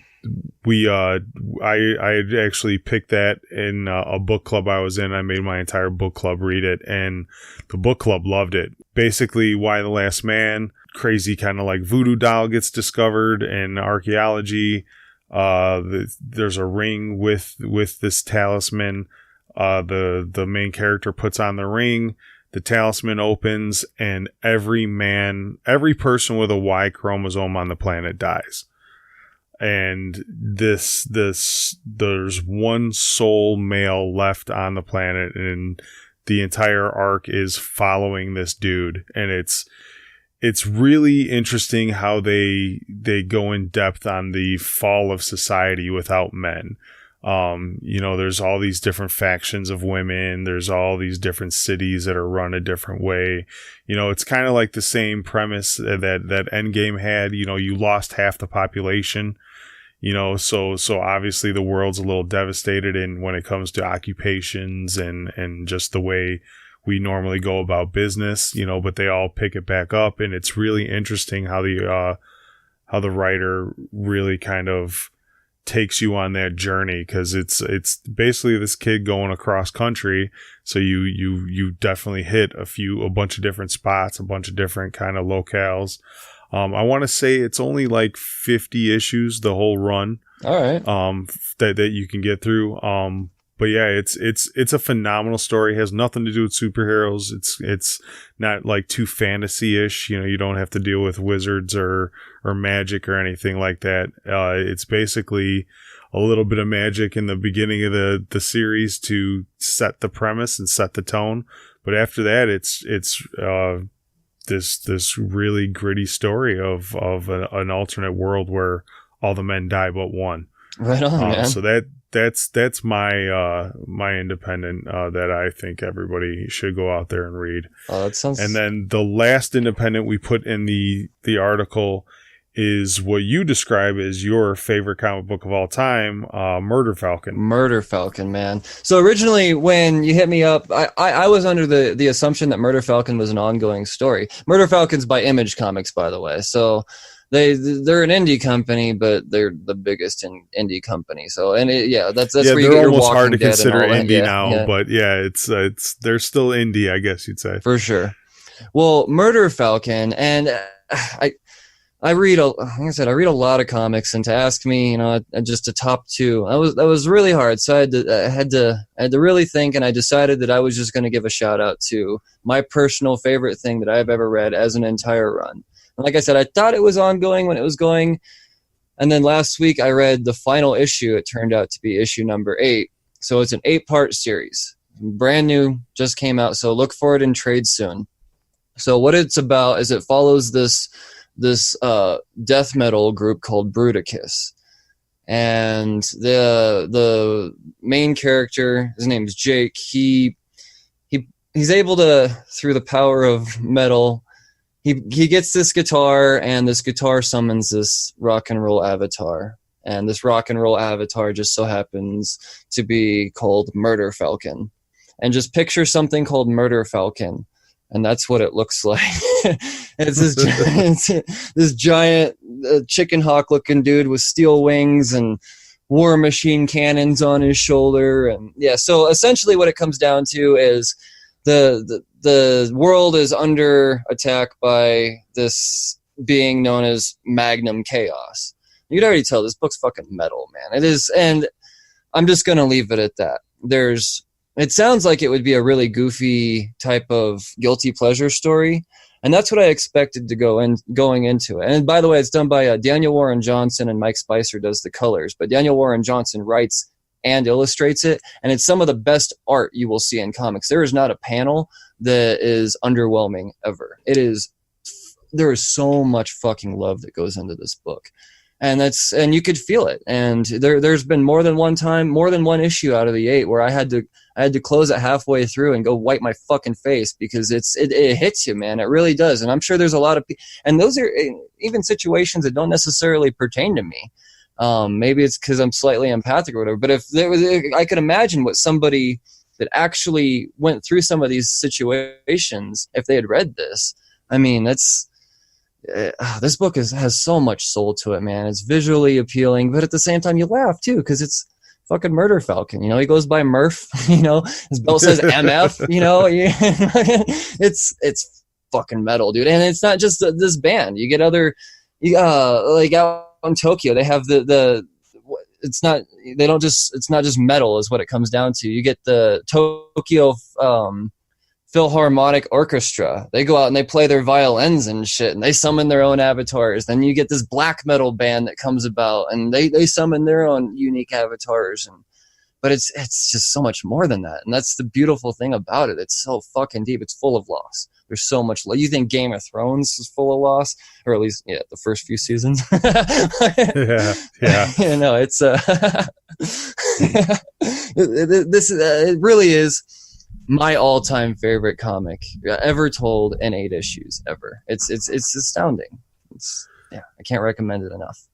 had actually picked that in a book club I was in. I made my entire book club read it, and the book club loved it. Basically, Why the Last Man, crazy kind of like voodoo doll gets discovered in archaeology. There's a ring with this talisman. The main character puts on the ring. The talisman opens, and every person with a Y chromosome on the planet dies. And there's one sole male left on the planet, and the entire arc is following this dude. And it's really interesting how they go in depth on the fall of society without men. There's all these different factions of women. There's all these different cities that are run a different way. It's kind of like the same premise that Endgame had. You lost half the population. So obviously the world's a little devastated when it comes to occupations and just the way we normally go about business, but they all pick it back up. And it's really interesting how the writer really kind of takes you on that journey, because it's basically this kid going across country. So you definitely hit a bunch of different spots, a bunch of different kind of locales. I want to say it's only like 50 issues, the whole run. All right. That you can get through. But yeah, it's a phenomenal story. It has nothing to do with superheroes. It's not like too fantasy-ish. You don't have to deal with wizards or magic or anything like that. It's basically a little bit of magic in the beginning of the series to set the premise and set the tone. But after that, it's this really gritty story of an alternate world where all the men die but one. Right on, man. So that's my independent that I think everybody should go out there and read. Oh, that sounds. And then the last independent we put in the article is what you describe as your favorite comic book of all time, Murder Falcon. Murder Falcon, man. So originally, when you hit me up, I was under the assumption that Murder Falcon was an ongoing story. Murder Falcon's by Image Comics, by the way. So they're an indie company, but they're the biggest indie company. So that's where you get they're your almost Walking hard to Dead consider and all indie that. now, but yeah, it's they're still indie, I guess you'd say. For sure. Well, Murder Falcon, and I read like I said, I read a lot of comics, and to ask me, just a top two, that was really hard. So I had to really think, and I decided that I was just going to give a shout out to my personal favorite thing that I've ever read as an entire run. And like I said, I thought it was ongoing when it was going, and then last week I read the final issue. It turned out to be issue number 8. So it's an 8-part series, brand new, just came out. So look for it in trade soon. So what it's about is it follows this death metal group called Bruticus, and the main character, his name's Jake. He's able to, through the power of metal, he gets this guitar, and this guitar summons this rock and roll avatar, and this rock and roll avatar just so happens to be called Murder Falcon. And just picture something called Murder Falcon, and that's what it looks like. It's this giant chicken hawk looking dude with steel wings and war machine cannons on his shoulder. And yeah, so essentially what it comes down to is the world is under attack by this being known as Magnum Chaos. You can already tell this book's fucking metal, man. It is, and I'm just going to leave it at that. It sounds like it would be a really goofy type of guilty pleasure story, and that's what I expected to going into it. And by the way, it's done by Daniel Warren Johnson, and Mike Spicer does the colors, but Daniel Warren Johnson writes and illustrates it, and it's some of the best art you will see in comics. There is not a panel that is underwhelming ever. There is so much fucking love that goes into this book. and you could feel it. And there's been more than one issue out of the 8 where I had to close it halfway through and go wipe my fucking face, because it hits you, man. It really does. And I'm sure there's a lot of and those are even situations that don't necessarily pertain to me. Maybe it's because I'm slightly empathic or whatever. But if there was, I could imagine what somebody that actually went through some of these situations, if they had read this. I mean, this book has so much soul to it, man. It's visually appealing, but at the same time, you laugh too, because it's fucking Murder Falcon. You know, he goes by Murph. You know, his belt says MF. You know, it's fucking metal, dude. And it's not just this band. You get other, like out in Tokyo, they have it's not just metal is what it comes down to. You get the Tokyo Philharmonic Orchestra. They go out and they play their violins and shit, and they summon their own avatars. Then you get this black metal band that comes about, and they summon their own unique avatars. But it's just so much more than that, and that's the beautiful thing about it. It's so fucking deep. It's full of loss. There's so much. You think Game of Thrones is full of loss, or at least the first few seasons. yeah. You know, it's it really is my all-time favorite comic ever told in 8 issues ever. It's astounding. I can't recommend it enough.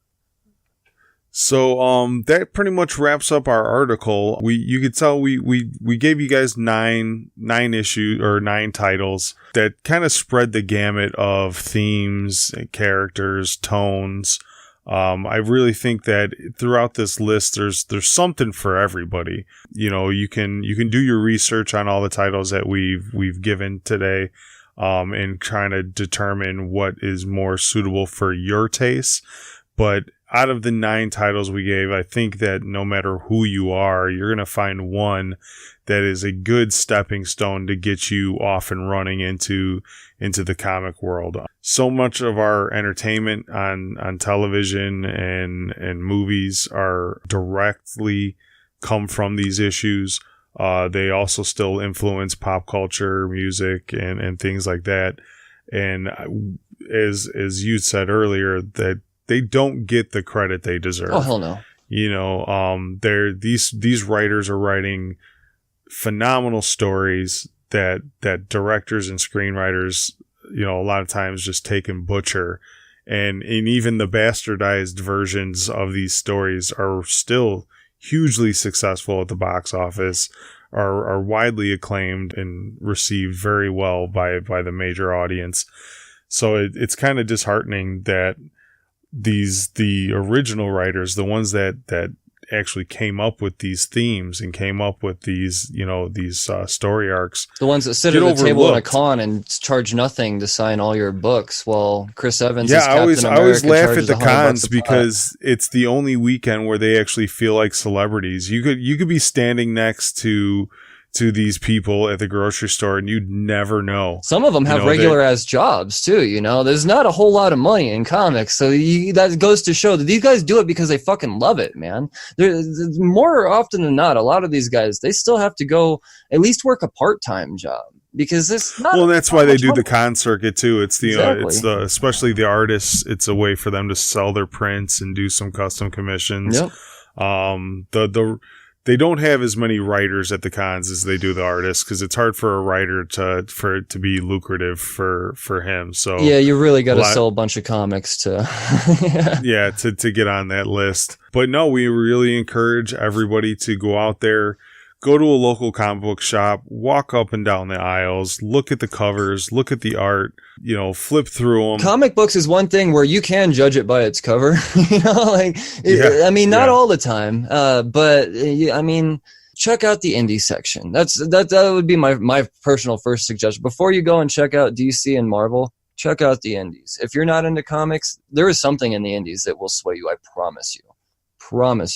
So that pretty much wraps up our article. You could tell we gave you guys 9 issues or 9 titles that kind of spread the gamut of themes, characters, tones. I really think that throughout this list there's something for everybody. You know, you can do your research on all the titles that we've given today, and trying to determine what is more suitable for your taste. But out of the 9 titles we gave, I think that no matter who you are, you're going to find one that is a good stepping stone to get you off and running into the comic world. So much of our entertainment on television and movies are directly come from these issues. They also still influence pop culture, music, and things like that. And as you said earlier, that they don't get the credit they deserve. Oh, hell no. You know, these writers are writing phenomenal stories that directors and screenwriters, you know, a lot of times just take and butcher. And even the bastardized versions of these stories are still hugely successful at the box office, are widely acclaimed and received very well by the major audience. So it's kind of disheartening that the original writers, the ones that actually came up with these themes and came up with these, you know, these story arcs, the ones that sit at the table in a con and charge nothing to sign all your books, while Chris Evans is Captain America. I always laugh at the cons because it's the only weekend where they actually feel like celebrities. You could be standing next to these people at the grocery store and you'd never know. Some of them have regular ass jobs too, you know. There's not a whole lot of money in comics, so that goes to show that these guys do it because they fucking love it, man. More often than not, a lot of these guys, they still have to go at least work a part-time job because it's not. Well, that's why they do the con circuit too. It's especially the artists. It's a way for them to sell their prints and do some custom commissions. Yep. They don't have as many writers at the cons as they do the artists, because it's hard for a writer for it to be lucrative for him. So yeah, you really got to sell a bunch of comics to to get on that list. But no, we really encourage everybody to go out there, go to a local comic book shop, walk up and down the aisles, look at the covers, look at the art, you know, flip through them. Comic books is one thing where you can judge it by its cover. You know, like, I mean, not all the time, but I mean, check out the indie section. That would be my personal first suggestion. Before you go and check out DC and Marvel, check out the indies. If you're not into comics, there is something in the indies that will sway you. I promise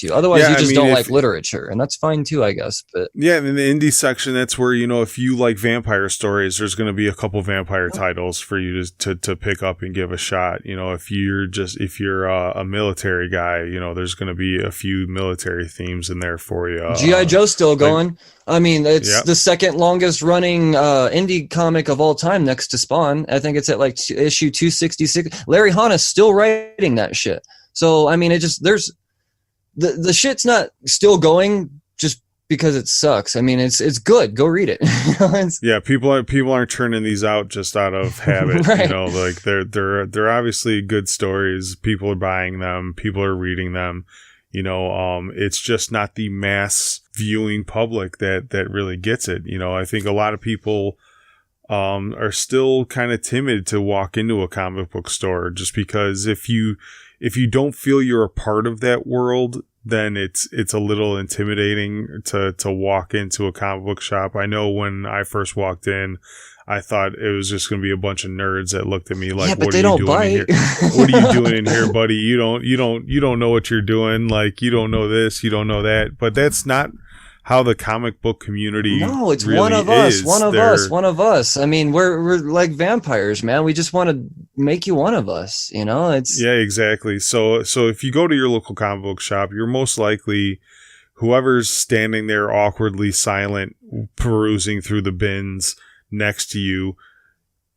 you. Otherwise, you just don't like literature, and that's fine too, I guess. But yeah, in the indie section, that's where, you know, if you like vampire stories, there's going to be a couple vampire titles for you to pick up and give a shot. You know, if you're a military guy, you know, there's going to be a few military themes in there for you. G.I. Joe's still going. I mean, it's the second longest running indie comic of all time, next to Spawn. I think it's at like issue 266. Larry Hana's still writing that shit. So I mean, it just there's the shit's not still going just because it sucks. I mean, it's good. Go read it. Yeah, people aren't turning these out just out of habit. Right. You know, like they're obviously good stories. People are buying them. People are reading them. You know, it's just not the mass viewing public that really gets it. You know, I think a lot of people are still kind of timid to walk into a comic book store, just because if you don't feel you're a part of that world, then it's a little intimidating to walk into a comic book shop. I know when I first walked in, I thought it was just going to be a bunch of nerds that looked at me like, "What are you doing in here? What are you doing in here, buddy? You don't know what you're doing. Like, you don't know this, you don't know that." But that's not how the comic book community. No, it's really one of is. us, one of us. I mean, we're like vampires, man. We just want to make you one of us, you know? Yeah, exactly. So if you go to your local comic book shop, you're most likely whoever's standing there awkwardly silent, perusing through the bins next to you.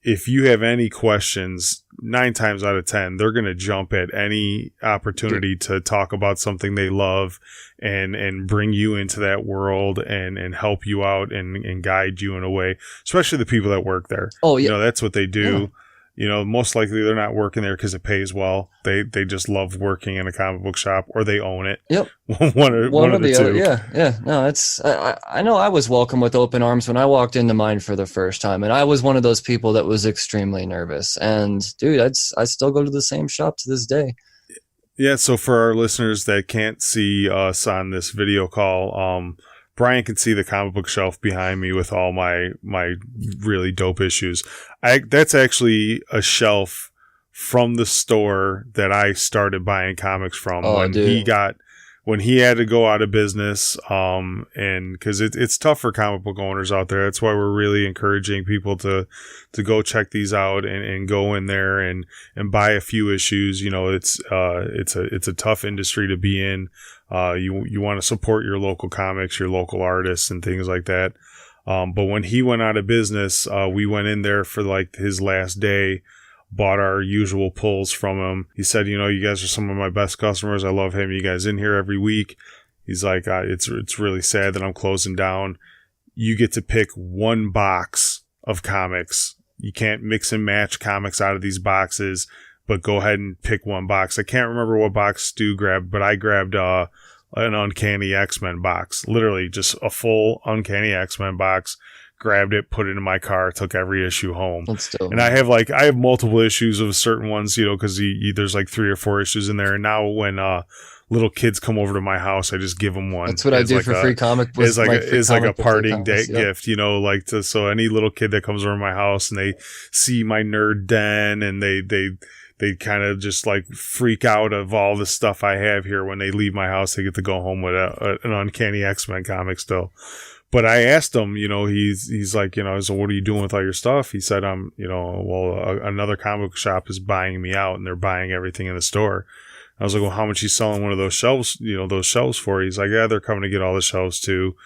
If you have any questions, 9 times out of 10, they're going to jump at any opportunity to talk about something they love and bring you into that world and help you out and guide you in a way, especially the people that work there. Oh, yeah. You know, that's what they do. Yeah. You know, most likely they're not working there because it pays well. They just love working in a comic book shop, or they own it. Yep. one or the two. Other. Yeah. No, I know I was welcome with open arms when I walked into mine for the first time, and I was one of those people that was extremely nervous. And dude, I still go to the same shop to this day. Yeah. So for our listeners that can't see us on this video call, Brian can see the comic book shelf behind me with all my really dope issues. That's actually a shelf from the store that I started buying comics from when he had to go out of business. And cause it's tough for comic book owners out there. That's why we're really encouraging people to go check these out and go in there and buy a few issues. You know, it's a tough industry to be in. You want to support your local comics, your local artists and things like that. But when he went out of business, we went in there for like his last day, bought our usual pulls from him. He said, you know, you guys are some of my best customers. I love having you guys in here every week. He's like, it's really sad that I'm closing down. You get to pick one box of comics. You can't mix and match comics out of these boxes, but go ahead and pick one box. I can't remember what box Stu grabbed, but I grabbed an Uncanny X-Men box. Literally just a full Uncanny X-Men box. Grabbed it, put it in my car, took every issue home. And I have multiple issues of certain ones, you know, because there's like 3 or 4 issues in there. And now when little kids come over to my house, I just give them one. That's what I do for free comic books. It's like a parting day gift, you know, like so any little kid that comes over to my house and they see my nerd den and they kind of just like freak out of all the stuff I have here. When they leave my house, they get to go home with an Uncanny X-Men comic still. But I asked him, you know, he's like, you know, so what are you doing with all your stuff? He said, another comic book shop is buying me out and they're buying everything in the store. I was like, well, how much are you selling one of those shelves, you know, those shelves for? He's like, yeah, they're coming to get all the shelves too.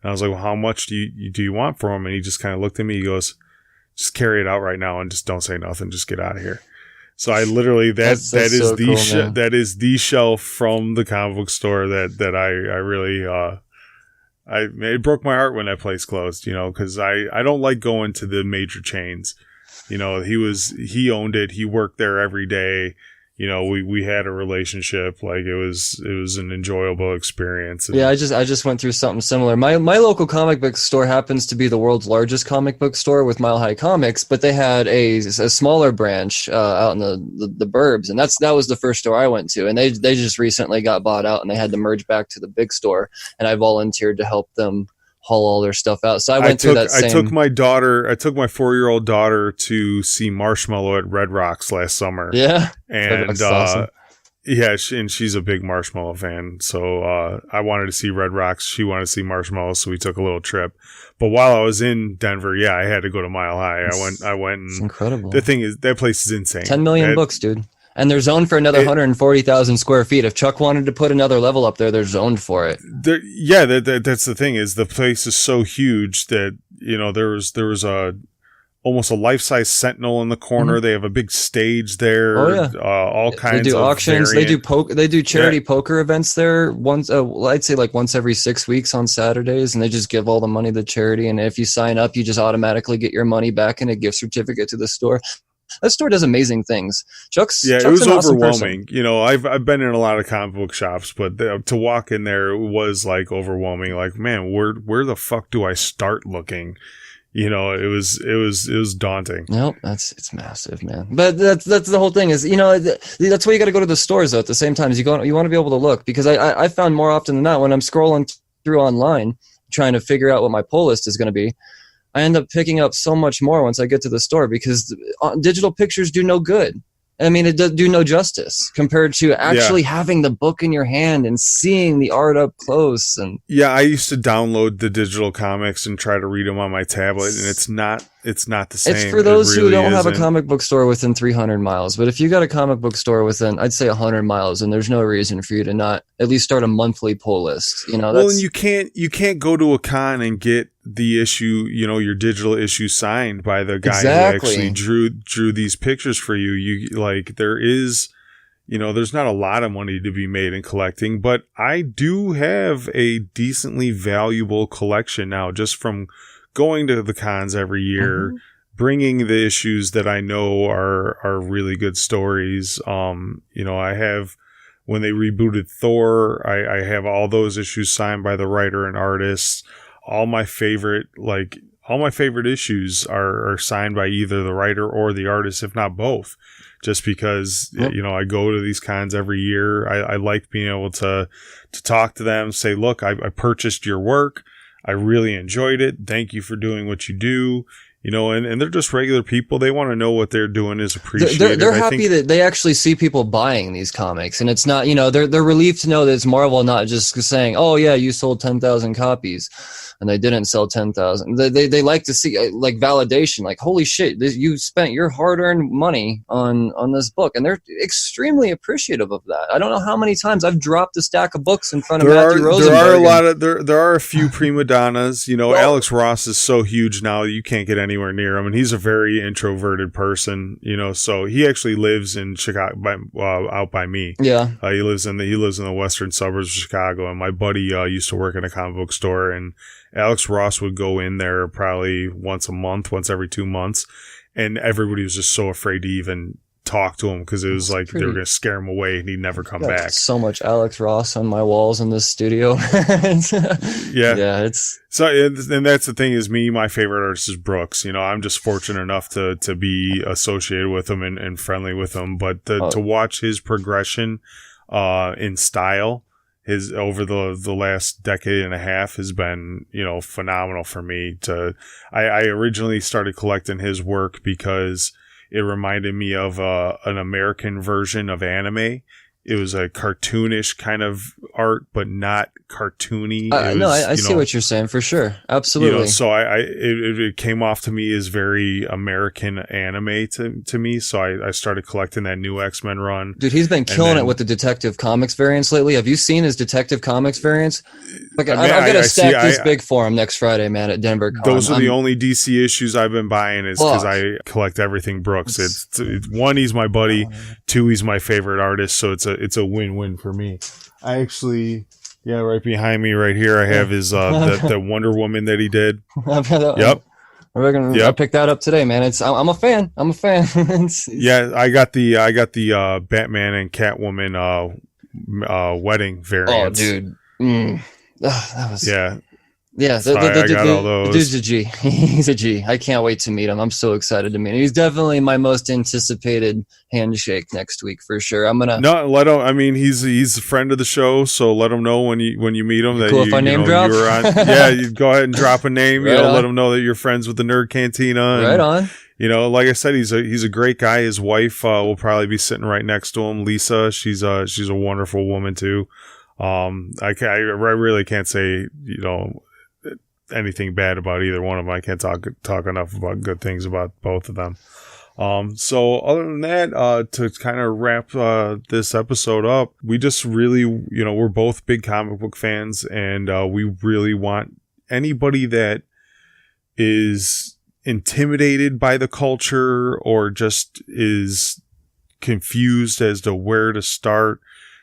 And I was like, well, how much do you want for them? And he just kind of looked at me. He goes, just carry it out right now and just don't say nothing. Just get out of here. So I literally, that is so cool, that is the shelf from the comic book store that I really, it broke my heart when that place closed, you know, because I don't like going to the major chains. You know, he owned it. He worked there every day. You know, we had a relationship. Like it was an enjoyable experience. And yeah, I just went through something similar. My local comic book store happens to be the world's largest comic book store with Mile High Comics, but they had a smaller branch out in the burbs, and that was the first store I went to, and they just recently got bought out, and they had to merge back to the big store, and I volunteered to help them haul all their stuff out. So I took my 4-year-old daughter to see Marshmallow at Red Rocks last summer. Yeah. And awesome. Yeah, and she's a big Marshmallow fan. So I wanted to see Red Rocks. She wanted to see Marshmallow, so we took a little trip. But while I was in Denver, yeah, I had to go to Mile High. I went and it's incredible. The thing is, that place is insane. 10 million books, dude. And they're zoned for another 140,000 square feet. If Chuck wanted to put another level up there, they're zoned for it. That's the thing, is the place is so huge that, you know, there was almost a life-size Sentinel in the corner. They have a big stage there. Oh, yeah. All kinds of They do auctions. variant. They do charity poker events there once. I'd say like once every 6 weeks on Saturdays, and they just give all the money to charity. And if you sign up, you just automatically get your money back and a gift certificate to the store. That store does amazing things. Chuck's it was an awesome overwhelming. person. I've been in a lot of comic book shops, but to walk in there was like overwhelming. Like, man, where the fuck do I start looking? It was daunting. Nope, it's massive, man. But that's the whole thing is, that's why you got to go to the stores though. At the same time, you want to be able to look, because I found more often than not when I'm scrolling through online trying to figure out what my pull list is going to be, I end up picking up so much more once I get to the store, because digital pictures do no good. I mean, it does do no justice compared to actually having the book in your hand and seeing the art up close. And I used to download the digital comics and try to read them on my tablet, and it's not the same. It's for those really who don't have a isn't. comic book store within 300 miles. But if you got a comic book store within, I'd say 100 miles, and there's no reason for you to not at least start a monthly pull list. Well, and you can't go to a con and get the issue, your digital issue signed by the guy who actually drew these pictures for you. There's not a lot of money to be made in collecting, but I do have a decently valuable collection now, just from going to the cons every year, bringing the issues that I know are really good stories. I have, when they rebooted Thor, I have all those issues signed by the writer and artists. All my favorite issues are signed by either the writer or the artist, if not both, just because, I go to these cons every year. I like being able to talk to them, say, look, I purchased your work. I really enjoyed it. Thank you for doing what you do. And they're just regular people. They want to know what they're doing is appreciated. They're happy that they actually see people buying these comics, and it's not, they're relieved to know that it's Marvel, not just saying, oh yeah, you sold 10,000 copies and they didn't sell 10,000. They like to see like validation, like, holy shit, you spent your hard-earned money on this book, and they're extremely appreciative of that. I don't know how many times I've dropped a stack of books in front of Matthew Rosenberg. There are a few prima donnas. Alex Ross is so huge now that you can't get anywhere near him, and he's a very introverted person. So he actually lives in Chicago, out by me. Yeah, he lives in the western suburbs of Chicago, and my buddy used to work in a comic book store, and Alex Ross would go in there probably once every 2 months, and everybody was just so afraid to even talk to him because it was like they were going to scare him away and he'd never come back. So much Alex Ross on my walls in this studio. It's so, and that's the thing is my favorite artist is Brooks. I'm just fortunate enough to be associated with him and friendly with him, but to watch his progression in style over the last decade and a half has been, phenomenal for me. I originally started collecting his work because it reminded me of an American version of anime. It was a cartoonish kind of art, but not cartoony. I see what you're saying for sure. Absolutely. So it came off to me as very American anime to me. So I started collecting that new X-Men run. Dude, he's been killing it with the Detective Comics variants lately. Have you seen his Detective Comics variants? Like, I've got a stack this big for him next Friday, man, at Denver Con. Those are the only DC issues I've been buying is because I collect everything Brooks. It's one, he's my buddy. Two, he's my favorite artist. So it's a win-win for me. I actually, right behind me right here, I have his the Wonder Woman that he did. Yep. I picked that up today, man. I'm a fan. I got the Batman and Catwoman wedding variants. Oh, dude. That was So I got all those. The dude's a G. He's a G. I can't wait to meet him. I'm so excited to meet him. He's definitely my most anticipated handshake next week for sure. I'm gonna let him. I mean, he's a friend of the show, so let him know when you meet him that cool if I name drop? you were on. You go ahead and drop a name. Right let him know that you're friends with the Nerd Cantina. And, right on. Like I said, he's a great guy. His wife will probably be sitting right next to him. Lisa, she's a wonderful woman too. I really can't say anything bad about either one of them. I can't talk enough about good things about both of them. So other than that, to kind of wrap this episode up, we just really, we're both big comic book fans, and we really want anybody that is intimidated by the culture or just is confused as to where to start,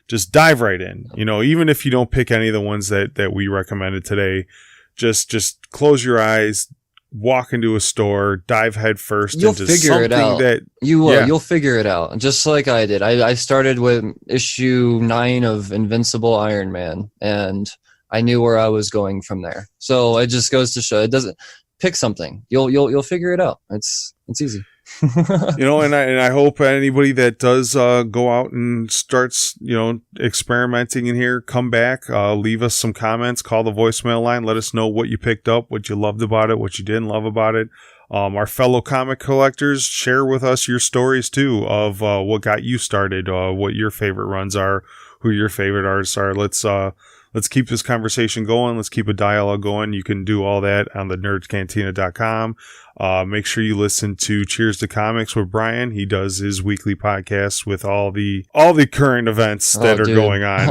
just dive right in. You know, even if you don't pick any of the ones that we recommended today, just close your eyes, walk into a store, dive head first You'll into figure it out. something that You will. Yeah. You'll figure it out. Just like I did. I started with issue 9 of Invincible Iron Man, and I knew where I was going from there. So it just goes to show, it doesn't pick something. You'll figure it out. It's easy. You know, and I hope anybody that does go out and starts, you know, experimenting in here, come back, leave us some comments, call the voicemail line, let us know what you picked up, what you loved about it, what you didn't love about it. Our fellow comic collectors, share with us your stories too of what got you started, what your favorite runs are, who your favorite artists are. Let's keep this conversation going. Let's keep a dialogue going. You can do all that on the nerdscantina.com. Make sure you listen to Cheers to Comics with Brian. He does his weekly podcast with all the current events that are going on.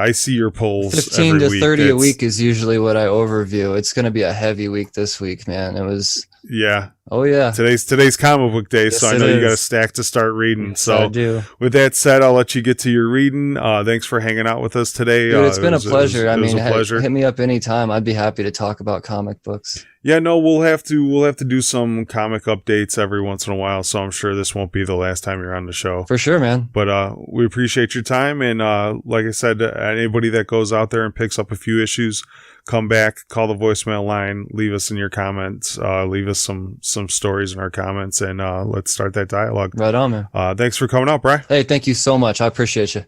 I see your polls. 15 every to week. 30 a week is usually what I overview. It's going to be a heavy week this week, man. It was. Yeah. Oh yeah. Today's comic book day, Yes, so I know you got a stack to start reading. Yes, so I do. With that said, I'll let you get to your reading. Thanks for hanging out with us today. Dude, it's been a pleasure. It was a pleasure. Hit me up anytime. I'd be happy to talk about comic books. Yeah, no, we'll have to do some comic updates every once in a while, so I'm sure this won't be the last time you're on the show. For sure, man. But we appreciate your time, and like I said, anybody that goes out there and picks up a few issues, come back, call the voicemail line, leave us in your comments, leave us some stories in our comments, and let's start that dialogue. Right on, man. Thanks for coming out, Bri. Hey, thank you so much. I appreciate you.